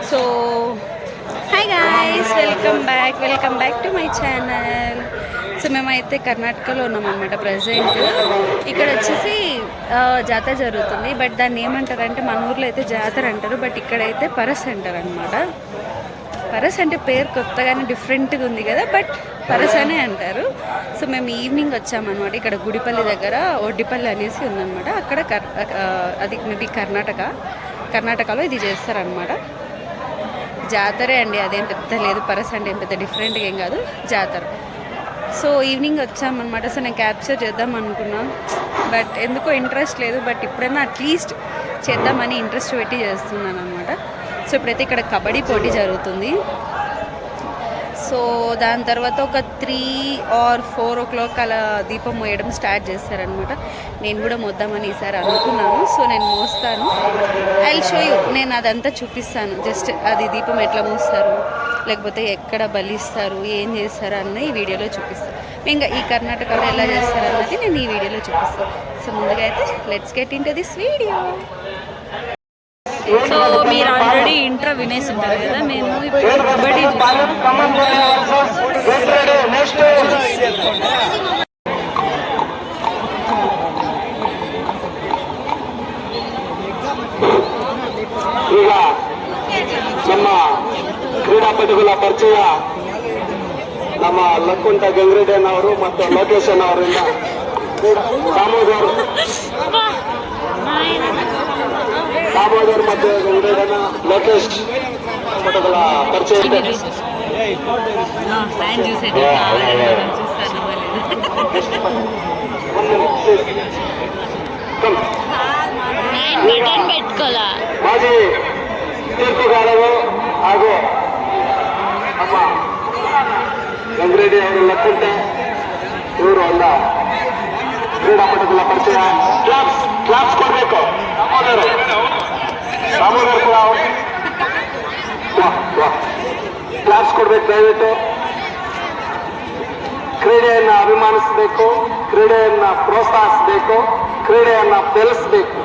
So hi guys, welcome back to my channel. So మేమైతే కర్ణాటకలో ఉన్నామన్నమాట present. ఇక్కడ వచ్చేసి జాతర జరుగుతుంది. బట్ దాన్ని ఏమంటారంటే మన ఊర్లో అయితే జాతర అంటారు, బట్ ఇక్కడైతే పరస్ అంటారు అనమాట. పరస్ అంటే పేరు కొత్తగానే డిఫరెంట్గా ఉంది కదా, బట్ పరస్ అనే అంటారు. సో మేము ఈవినింగ్ వచ్చామన్నమాట. ఇక్కడ గుడిపల్లి దగ్గర ఒడ్డిపల్లి అనేసి ఉందన్నమాట. అక్కడ అది మేబీ కర్ణాటకలో ఇది చేస్తారనమాట. జాతరే అండి, అదేం పెద్ద లేదు. పరస్ అంటే ఏం పెద్ద డిఫరెంట్గా ఏం కాదు, జాతర. సో ఈవినింగ్ వచ్చామన్నమాట. సో నేను క్యాప్చర్ చేద్దాం అనుకున్నా, బట్ ఎందుకో ఇంట్రెస్ట్ లేదు. బట్ ఇప్పుడైనా అట్లీస్ట్ చేద్దామని ఇంట్రెస్ట్ పెట్టి చేస్తున్నాను అనమాట. సో ఇప్పుడైతే ఇక్కడ కబడ్డీ పోటీ జరుగుతుంది. సో దాని తర్వాత ఒక 3 or 4 o'clock అలా దీపం మోయడం స్టార్ట్ చేస్తారనమాట. నేను కూడా మోద్దామని ఈసారి అనుకున్నాను. సో నేను మోస్తాను, ఐ విల్ షో యూ. నేను అదంతా చూపిస్తాను. జస్ట్ అది దీపం ఎట్లా మోస్తారు, లేకపోతే ఎక్కడ బలిస్తారు, ఏం చేస్తారు అన్న ఈ వీడియోలో చూపిస్తాను. ఇంకా ఈ కర్ణాటకలో ఎలా చేస్తారు అన్నది నేను ఈ వీడియోలో చూపిస్తాను. సో ముందుగా అయితే let's get into this video. So మీరు ఆల్రెడీ ఇంట్రో వినేసి ఉంటారు కదా. మేము ఇప్పుడు కబడ్డీ ಈಗ ನಮ್ಮ ಕ್ರೀಡಾಪಟುಗಳ ಪರಿಚಯ ನಮ್ಮ ಲಕ್ಕುಂಟ ಗಂಗರೆಡ್ಡಿಯವರು ಮತ್ತು ಲೋಕೇಶ್ ಅವರಿಂದ ದಾಮೋದರ್ ಮತ್ತು ಗಂಗರೆಡ್ಡಿ ಲೋಕೇಶ್ ಪಟುಗಳ ಪರಿಚಯ ಇದೆ. ಮಾಜಿ ತೀರ್ಪುಗಾರರು ಹಾಗೂ ನಮ್ಮ ಗಂಗರೆಡ್ಡಿ ಅವರು ಲಕ್ಕುಂಟೆ ಇವರು ಎಲ್ಲ ಕ್ರೀಡಾಪಟುಗಳ ಪರಿಚಯ. ಕ್ಲಾಪ್ಸ್ ಕೊಡಬೇಕು. ರಾಮೋದರ್ ಕೂಡ ಕ್ಲಾಪ್ಸ್ ಕೊಡ್ಬೇಕು ದಯವಿಟ್ಟು. ಕ್ರೀಡೆಯನ್ನು ಅಭಿಮಾನಿಸಬೇಕು, ಕ್ರೀಡೆಯನ್ನು ಪ್ರೋತ್ಸಾಹಿಸಬೇಕು, ಕ್ರೀಡೆಯನ್ನು ಬೆಳೆಸಬೇಕು.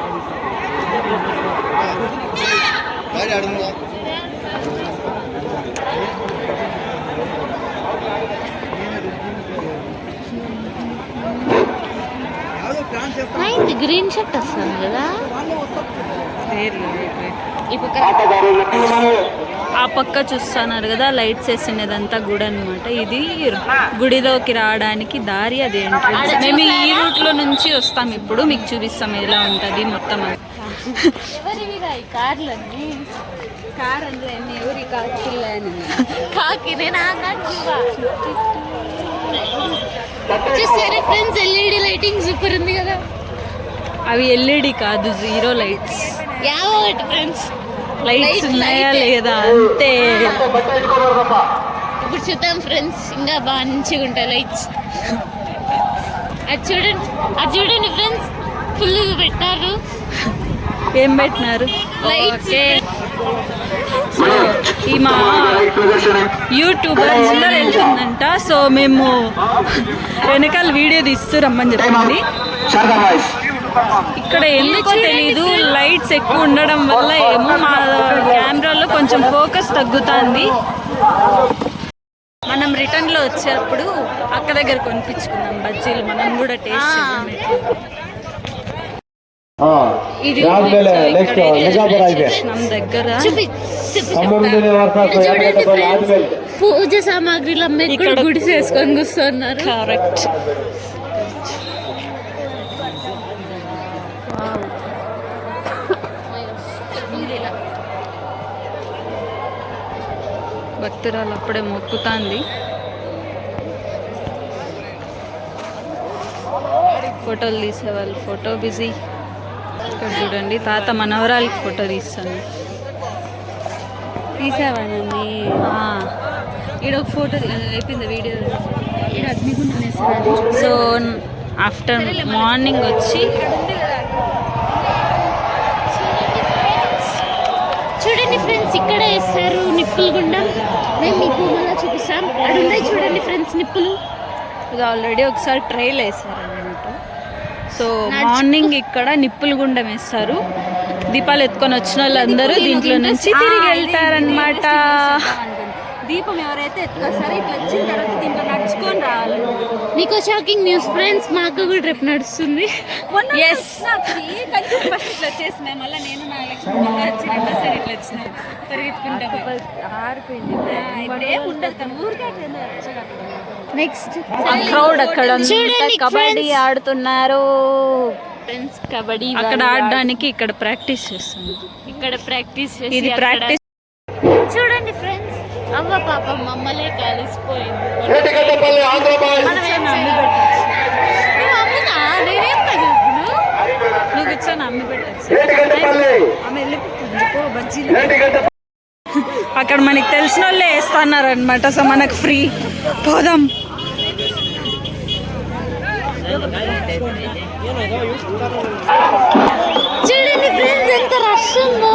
గ్రీన్ షర్ట్ వస్తుంది కదా. ఆ పక్క చూస్తున్నారు కదా, లైట్స్ వేసినదంతా గుడి అనమాట. ఇది గుడిలోకి రావడానికి దారి, అది ఎంట్రన్స్. మేము ఈ రూట్ లో నుంచి వస్తాం. ఇప్పుడు మీకు చూపిస్తాం ఎలా ఉంటుంది మొత్తం. కార్ ಅಂದ್ರೆ ఎవరి కాకిಲ್ಲ చూసారా ఫ్రెండ్స్, ఎల్ఈడి లైటింగ్ సూపర్ ఉంది కదా. అవి ఎల్ఈడి కాదు, 0 లైట్స్. యావట్ ఫ్రెండ్స్, లైట్స్ ఉన్నాయా లేదా అంతే. ఇప్పుడు చూద్దాం ఫ్రెండ్స్, ఇంకా మంచిగా ఉంటాయి లైట్స్. అది చూడండి ఫ్రెండ్స్, ఫుల్ పెట్టారు. ఏం పెట్టినారు? లైట్స్. సో ఈ మా యూట్యూబర్ ముందర వెళ్తుందంట. సో మేము వెనకాల వీడియో తీస్తూ రమ్మని చెప్పింది. ఇక్కడ ఎందుకో తెలీదు, లైట్స్ ఎక్కువ ఉండడం వల్ల ఏమో మా కెమెరాలో కొంచెం ఫోకస్ తగ్గుతుంది. మనం రిటర్న్లో వచ్చేటప్పుడు అక్క దగ్గర కొనిపించుకుందాం బజ్జీలు. మనం కూడా టేస్ట్ చేద్దాం. ఇది దగ్గర పూజ సామాగ్రిలు అమ్మే ఇక్కడ గుడి చేసుకొని కూర్చున్నారు. కరెక్ట్. భక్తురాలు అప్పుడే మొక్కుతాంది. ఫోటోలు తీసేవాళ్ళు ఫోటో బిజీ. ఇక్కడ చూడండి, తాత మనవరాలకి ఫోటో తీస్తాను. తీసావానండి. ఈడ ఒక ఫోటో అయిపోయింది వీడియో. సో ఆఫ్టర్ మార్నింగ్ వచ్చి చూడండి ఫ్రెండ్స్, ఇక్కడ వేస్తారు నిప్పులు గుండం. మేము మీకు మళ్ళీ చూపిస్తాం. అక్కడ ఉన్నాయి చూడండి ఫ్రెండ్స్ నిప్పులు. ఇది ఆల్రెడీ ఒకసారి ట్రైల్ వేసారు అన్నమాట. సో మార్నింగ్ ఇక్కడ నిప్పులు గుండం వేస్తారు. దీపాలు ఎత్తుకొని వచ్చిన వాళ్ళందరూ దీంట్లో నుంచి తిరిగి వెళ్తారనమాట. దీపం ఎవరైతే ఎత్తుకొస్తారో ఇట్లా వచ్చిన తర్వాత దీంట్లో నడుచుకొని రావాలి. మీకు షాకింగ్ న్యూస్ ఫ్రెండ్స్, మా అక్క కూడా ట్రిప్ నడుస్తుంది. ఎస్ ఫస్ట్ ఇట్లా వచ్చేసి మళ్ళీ నేను నా లక్ష్మి మళ్ళీ వచ్చి రెండోసారి ఇట్లా వచ్చిన పరిగెత్తుకుంటా ఆరిపోయింది. నెక్స్ట్ క్రౌడ్ అక్కడ చూడండి కబడ్డీ ఆడుతున్నారు ఫ్రెండ్స్, కబడ్డీ అక్కడ ఆడడానికి ఇక్కడ ప్రాక్టీస్ చేస్తుంది. ఇక్కడ ప్రాక్టీస్ ఇది ప్రాక్టీస్. చూడండి ఫ్రెండ్స్, అవ్వ పాప మమ్మలే కలిసిపోయింది. ఏటిగడ్డపల్లి ఆంధ్రప్రదేశ్ మనం ఏం చేస్తున్నావు? నువ్వు ఇచ్చాను అమ్మి పెట్టచ్చు. ఏటిగడ్డపల్లి ఆమె వెళ్ళిపోతుంది బజ్జీలు. ఏటిగడ్డ అక్కడ మనకి తెలిసిన వాళ్ళే వేస్తున్నారు అనమాట. సో మనకు ఫ్రీ. పోదాం. చూడండి ఫ్రెండ్స్, ఎంత రష్ ఉందో,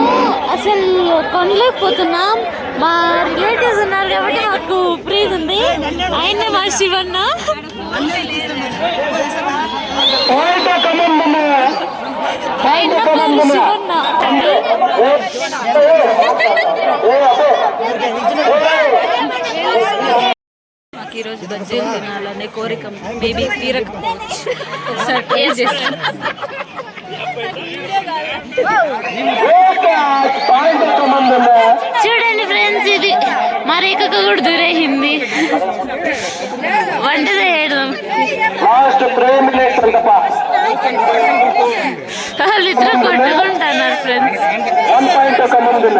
అసలు కొనలేకపోతున్నాం. మా రిలేటివ్స్ ఉన్నారు కాబట్టి మాకు ఫ్రీ ఉంది. ఆయన మా శివన్న పాయింట్ కమందమ్మ ఆయన పేరు శివన్న. మాకు ఈరోజు బజ్జీలు తినాలనే కోరిక మేబీ తీరకపోవచ్చు. ఒకసారి ట్రై చేస్తాం. పాయింట్ కమందమ్మ చూడండి ఫ్రెండ్స్, ఇది మా రేఖకు కూడా దూరేసింది. వంట చేయడం లాస్ట్ 3 మినిట్స్ అంతపా వాళ్ళిద్దరు కొట్టుకుంటున్నారు ఫ్రెండ్స్. 1 పాయింట్ కమందమ్మ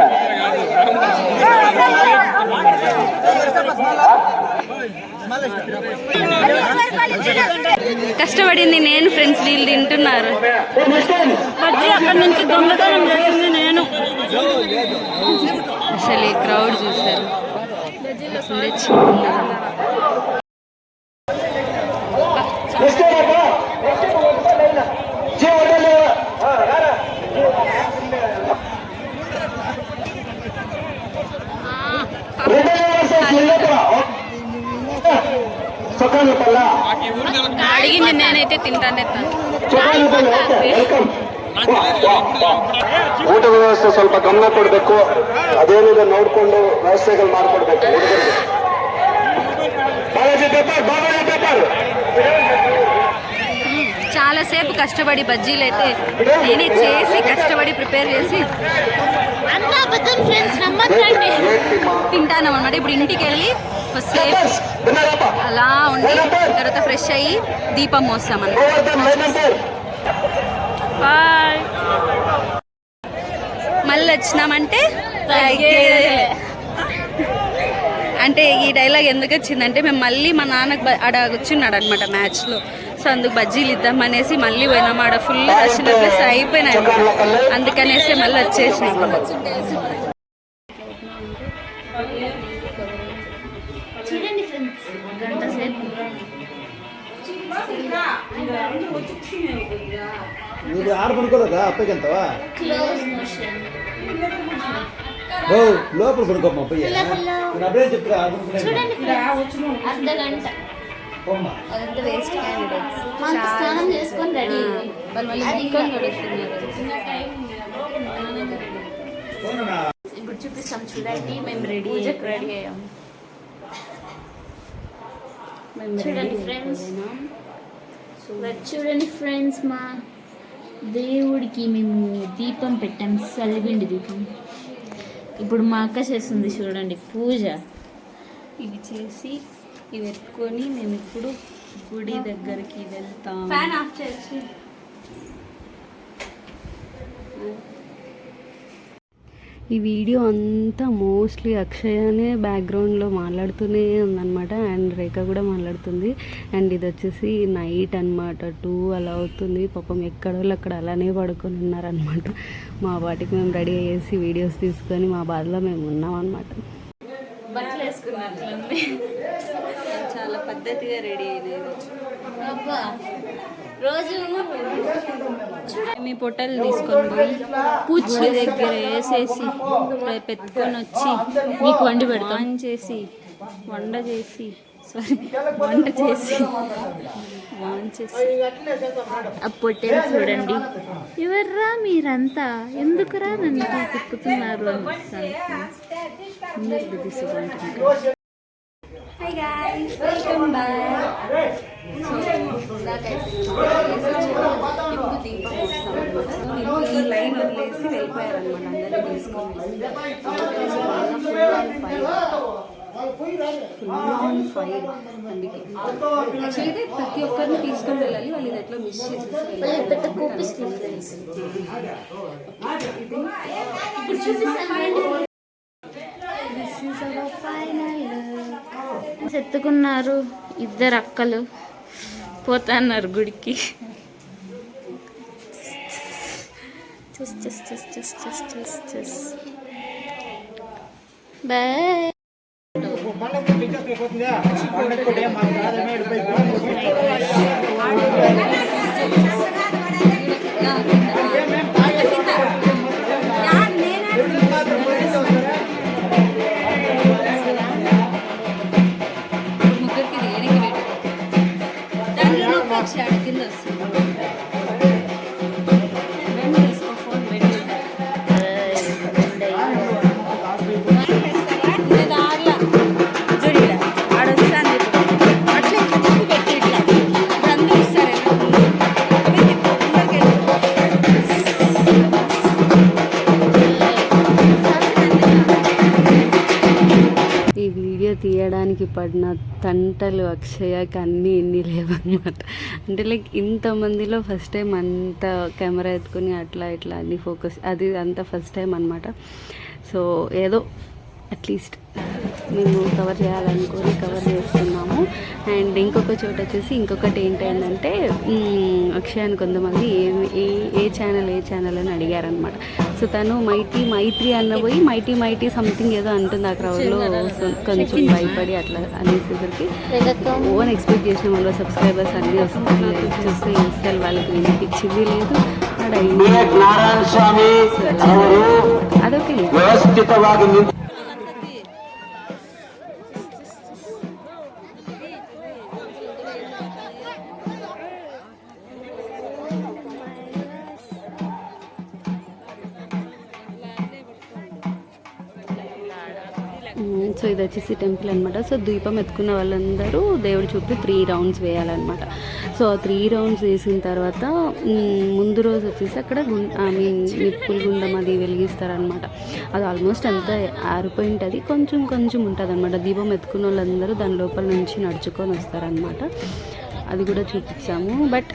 కష్టపడింది నేను ఫ్రెండ్స్, వీళ్ళు తింటున్నారు. బజ్జీ అక్కడ నుంచి దొంగతనం చేసింది నేను. అసలు ఈ క్రౌడ్ చూసారు. అడిగింది నేనైతే తింటానే. ಊಟ ವ್ಯವಸ್ಥೆ ಸ್ವಲ್ಪ ಗಮನ ಕೊಡಬೇಕು. ಅದೇನಿದೆ ನೋಡಿಕೊಂಡು ವ್ಯವಸ್ಥೆಗಳು ಮಾಡ್ಕೊಡ್ಬೇಕು ಹುಡುಗರಿಗೆ. ಬಾಲಾಜಿ ಪೇಪರ್ చాలాసేపు కష్టపడి బజ్జీలు అయితే నేనే చేసి కష్టపడి ప్రిపేర్ చేసి అంతా అబద్ధం ఫ్రెండ్స్, నమ్మద్దండి. తింటాను అనమాట. ఇప్పుడు ఇంటికి వెళ్ళి కొద్దిసేపు అలా ఉండి తర్వాత ఫ్రెష్ అయ్యి దీపం మోస్తాం అన్నమాట. బాయ్. మళ్ళీ వచ్చినామంటే అంటే ఈ డైలాగ్ ఎందుకు వచ్చిందంటే మేము మళ్ళీ మా నాన్నకు ఆడ కూర్చున్నాడు అనమాట మ్యాచ్లో. సో అందుకు బజ్జీలు ఇద్దామనేసి మళ్ళీ పోయినాం. ఆడ ఫుల్ రష్ ప్లస్ అయిపోయినాయి, అందుకనేసి మళ్ళీ వచ్చేసినాం. చూడండి ఫ్రెండ్స్, గంట సేపు ನೀವು ಯಾರು ಪಡ್ಕೊಳ್ಳೋದ ಅಪ್ಪಗೆ ಅಂತವಾ క్లోజ్ మోషన్. ఓ లోపల పడుకోమ్మా అప్పయ్య నేను అప్పుడే చెప్తా ఆడుకునే చూడండి ఫ్రెండ్స్, అర్ధ గంట పోమ్మా అదంతా వేస్ట్ క్యాండిడేట్స్. మనకు స్నానం చేసుకొని రెడీ. వాళ్ళు మళ్ళీ ముక్కలు కడుగుతున్నారు. ఇప్పుడు చూపిస్తాం చూడండి, మేము రెడీ అయ్యాం. చూడండి ఫ్రెండ్స్, చూడండి ఫ్రెండ్స్, మా దేవుడికి మేము దీపం పెట్టాం, సలిబిండి దీపం. ఇప్పుడు మా అక్క చేస్తుంది చూడండి పూజ. ఇవి చేసి ఇవి ఎత్తుకొని మేము ఇప్పుడు గుడి దగ్గరికి వెళ్తాం. ఫ్యాన్ ఆఫ్ చేసి ఈ వీడియో అంతా మోస్ట్లీ అక్షయనే బ్యాక్గ్రౌండ్లో మాట్లాడుతూనే ఉందన్నమాట. అండ్ రేఖ కూడా మాట్లాడుతుంది. అండ్ ఇది వచ్చేసి నైట్ అనమాట, 2 అలా అవుతుంది. పాపం ఎక్కడోళ్ళు అక్కడ అలానే పడుకొని ఉన్నారనమాట. మా వాటికి మేము రెడీ అయ్యేసి వీడియోస్ తీసుకొని మా బాధలో మేము ఉన్నాం అనమాట. బట్టలు వేసుకున్నట్లుంది. చాలా పద్ధతిగా రెడీ అయినాయి. అబ్బా, రోజు మీ పొట్టలు తీసుకొని పోయి పూజ దగ్గర వేసేసి రేపు ఎత్తుకొని వచ్చి మీకు వండి పెడతాం. ఆన్ చేసి వండ చేసి సారీ వంట చేసి ఆ పొట్టేలు చూడండి. ఎవర్రా మీరంతా, ఎందుకురా నన్ను తిప్పుతున్నారు అని. Hi guys, welcome back. ఈ లైన్ వదిలేసి వెళ్ళిపోయారనమాట, అందరినీ తీసుకొని. Full on fire. అందుకే యాక్చువల్లీ ప్రతి ఒక్కరిని తీసుకొని వెళ్ళాలి, వాళ్ళు ఇది ఎట్లా మిస్ చేసేసి పెద్ద కోపిస్తుంది ఫ్రెండ్స్. ఎత్తుకున్నారు ఇద్దరు అక్కలు, పోతున్నారు గుడికి. బాయ్. కింద వస్తుంది. తీయడానికి పడిన తంటలు అక్షయకి అన్నీ ఇన్ని లేవన్నమాట. అంటే లైక్ ఇంతమందిలో ఫస్ట్ టైం అంత కెమెరా ఎత్తుకొని అట్లా ఇట్లా అన్ని ఫోకస్, అది అంత ఫస్ట్ టైం అనమాట. సో ఏదో అట్లీస్ట్ మేము కవర్ చేయాలనుకొని కవర్ చేస్తున్నాము. అండ్ ఇంకొక చోట వచ్చేసి ఇంకొకటి ఏంటంటే అక్షయాన్ని కొంతమంది ఏ ఛానల్ అని అడిగారనమాట. సో తను మైత్రి అన్న పోయి మైటీ సంథింగ్ ఏదో అంటుంది ఆ క్రౌడ్లో. కొంచెం భయపడి అట్లా అనేసరికి ఓన్ ఎక్స్పెక్ట్ చేసిన వాళ్ళు సబ్స్క్రైబర్స్ అన్నీ వస్తాయి. చూస్తే అసలు వాళ్ళకి వినిపించింది లేదు. అదొక సో ఇది వచ్చేసి టెంపుల్ అనమాట. సో దీపం ఎత్తుకున్న వాళ్ళందరూ దేవుడి చుట్టూ 3 రౌండ్స్ వేయాలన్నమాట. సో 3 రౌండ్స్ వేసిన తర్వాత ముందు రోజు వచ్చేసి అక్కడ నిప్పుల గుండం అది వెలిగిస్తారనమాట. అది ఆల్మోస్ట్ అంతా ఆరిపోయి ఉంటుంది, కొంచెం ఉంటుంది అనమాట. దీపం ఎత్తుకున్న వాళ్ళందరూ దాని లోపల నుంచి నడుచుకొని వస్తారనమాట. అది కూడా చూపించాము. బట్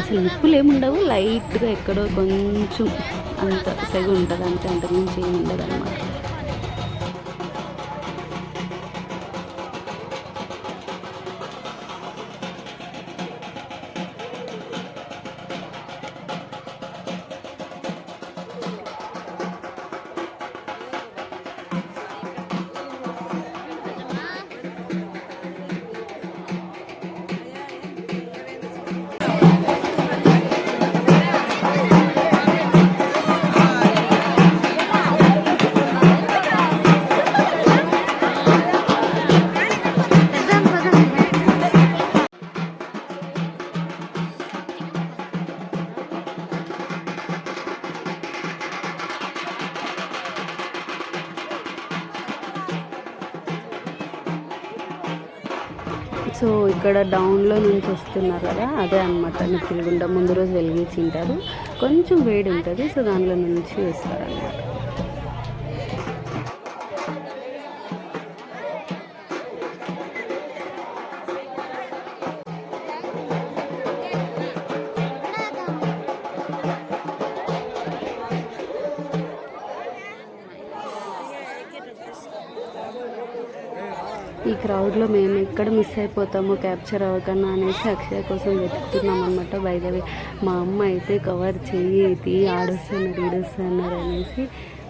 అసలు నిప్పులు ఏముండవు, లైట్గా ఎక్కడో కొంచెం అంత సెగ ఉంటుంది అంతే, అంతకుమించి ఏమి ఉండదు అనమాట. సో ఇక్కడ డౌన్లో నుంచి వస్తున్నారు కదా, అదే అనమాట నిప్పుల గుండం. ముందు రోజు వెలిగించింటారు, కొంచెం వేడి ఉంటుంది. సో దానిలో నుంచి వేస్తారన్నమాట. ఈ క్రౌడ్లో మేము ఎక్కడ మిస్ అయిపోతామో క్యాప్చర్ అవ్వకన్నా అనేసి అక్షయ కోసం వెతుకుతున్నాం అనమాట. బై ద వే మా అమ్మ అయితే కవర్ చేయి ఈడొస్తున్నారు అనేసి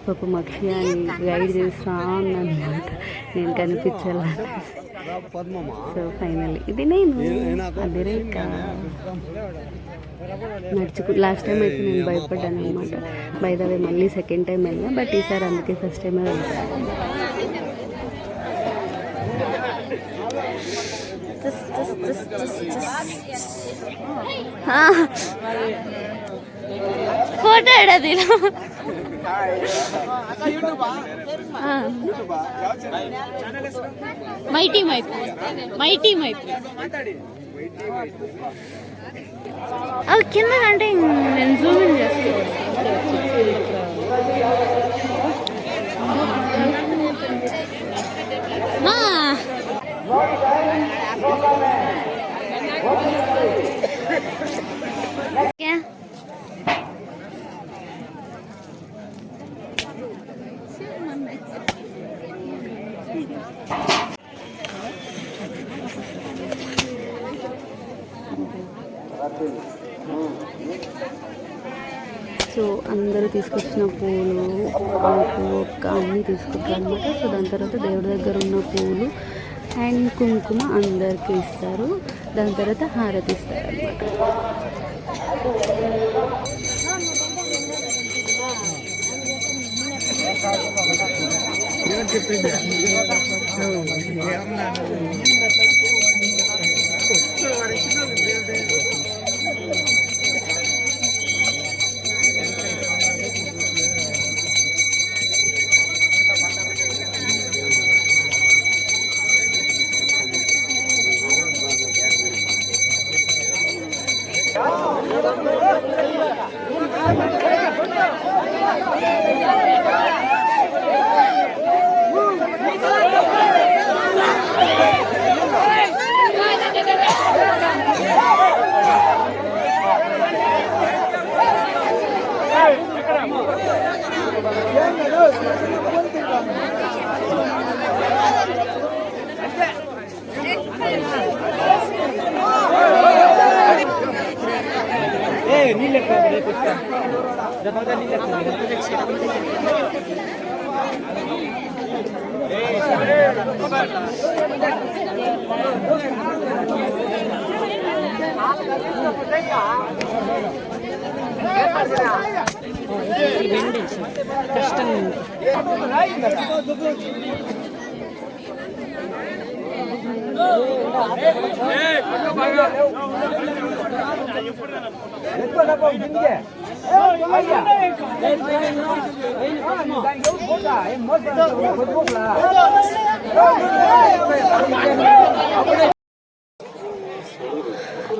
పాపం అక్షయాన్ని గైడ్ చేస్తూ ఉందన్నమాట, నేను కనిపించాలనేసి. సో ఫైనల్లీ ఇది నేను అదే లాస్ట్ టైం అయితే నేను భయపడ్డాను అనమాట. బై ద వే మళ్ళీ సెకండ్ టైం వెళ్ళినా, బట్ ఈసారి అందుకే ఫస్ట్ టైమే వెళ్తాను. ఫోటో ఎడది మై టీమ్ అయిపోయి అది కింద అంటే నేను జూమ్ ఇన్ చేస్తాను. क्या సో అందరూ తీసుకొచ్చిన పూలు ఆకు ఒక్క అన్నీ తీసుకుంటారు అనమాట. సో దాని తర్వాత దేవుడి దగ్గర ఉన్న పూలు అండ్ కుంకుమ అందరికీ ఇస్తారు. దాని తర్వాత హారతి ఇస్తారు అనమాట.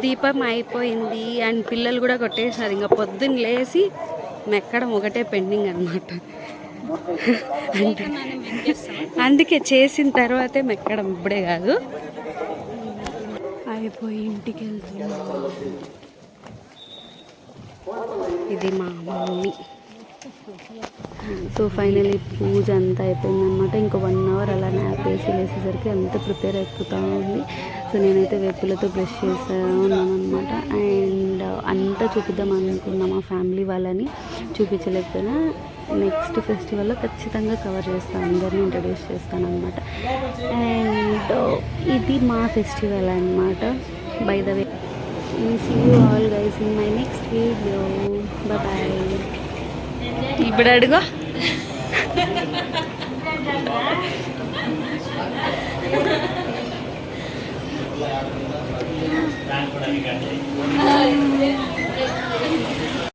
దీపం అయిపోయింది అండ్ పిల్లలు కూడా కొట్టేసినారు. ఇంకా పొద్దున్న లేచి మెక్కడం ఒకటే పెండింగ్ అనమాట. అందుకే చేసిన తర్వాతే మెక్కడం, ఇప్పుడే కాదు. అయిపోయి ఇంటికి వెళ్తున్నాం. ఇది మా మమ్మీ. సో ఫైనలీ పూజ అంతా అయిపోయిందనమాట. ఇంకో 1 అవర్ అలా నాప్ వేసి లేసేసరికి అంతా ప్రిపేర్ అయిపోతూ ఉంది. సో నేనైతే వేపులతో బ్రష్ చేస్తూ ఉన్నాను అనమాట. అండ్ అంతా చూపిద్దాం అనుకున్నా మా ఫ్యామిలీ వాళ్ళని, చూపించలేకపోయినా నెక్స్ట్ ఫెస్టివల్లో ఖచ్చితంగా కవర్ చేస్తాను, అందరినీ ఇంట్రడ్యూస్ చేస్తాను అనమాట. అండ్ ఇది మా ఫెస్టివల్ అనమాట. By the way, see you all guys in my next video. Bye bye. ఇప్పుడు అడుగు.